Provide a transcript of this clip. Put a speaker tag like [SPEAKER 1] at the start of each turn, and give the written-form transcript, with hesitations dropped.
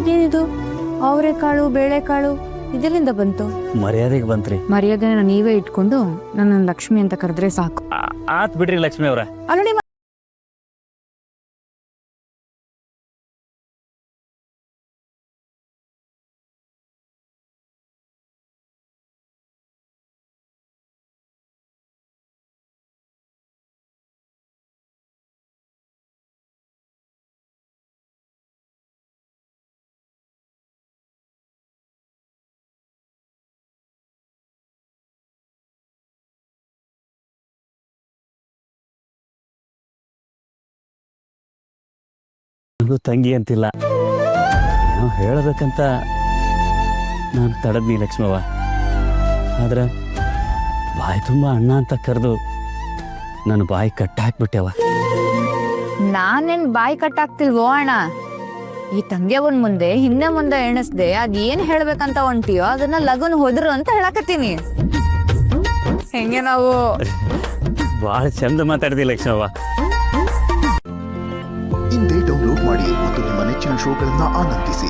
[SPEAKER 1] ಇದೇನಿದು ಅವರೆಕಾಳು ಬೇಳೆಕಾಳು ಇದರಿಂದ ಬಂತು?
[SPEAKER 2] ಮರ್ಯಾದೆಗೆ ಬಂತ್ರಿ.
[SPEAKER 1] ಮರ್ಯಾದೆನ ನೀವೇ ಇಟ್ಕೊಂಡು ನನ್ನ ಲಕ್ಷ್ಮಿ ಅಂತ ಕರೆದ್ರೆ ಸಾಕು.
[SPEAKER 2] ಆತ್ ಬಿಡ್ರಿ ಲಕ್ಷ್ಮಿ ಅವ್ರ.
[SPEAKER 1] ಅಲ್ಲಡಿ
[SPEAKER 2] ತಂಗಿ ಅಂತಿಲ್ಲ, ಏನೋ ಹೇಳಬೇಕಂತ ನಾನು ತಡದ್ನಿ ಲಕ್ಷ್ಮವ್ವ. ಆದ್ರೆ ಬಾಯಿ ತುಂಬ ಅಣ್ಣ ಅಂತ ಕರೆದು ನನ್ನ ಬಾಯಿ ಕಟ್ಟಾಕ್ಬಿಟ್ಟೆವ.
[SPEAKER 1] ನಾನೇನ್ ಬಾಯಿ ಕಟ್ಟಾಕ್ತಿಲ್ವೋ ಅಣ್ಣ? ಈ ತಂಗ್ಯವನ್ ಮುಂದೆ ಹಿಂದೆ ಮುಂದೆ ಎಣಿಸ್ದೆ ಅದೇನ್ ಹೇಳ್ಬೇಕಂತ ಹೊಂಟಿಯೋ ಅದನ್ನ ಲಗುನ್ ಹೋದ್ರು ಅಂತ ಹೇಳಕತ್ತೀನಿ. ಹೆಂಗೆ ನಾವು
[SPEAKER 2] ಭಾಳ ಚಂದ ಮಾತಾಡ್ದಿ ಲಕ್ಷ್ಮವ್ವ.
[SPEAKER 3] ಇಂದೇ ಡೌನ್ಲೋಡ್ ಮಾಡಿ ಮತ್ತು ನಿಮ್ಮ ನೆಚ್ಚಿನ ಶೋಗಳನ್ನು ಆನಂದಿಸಿ.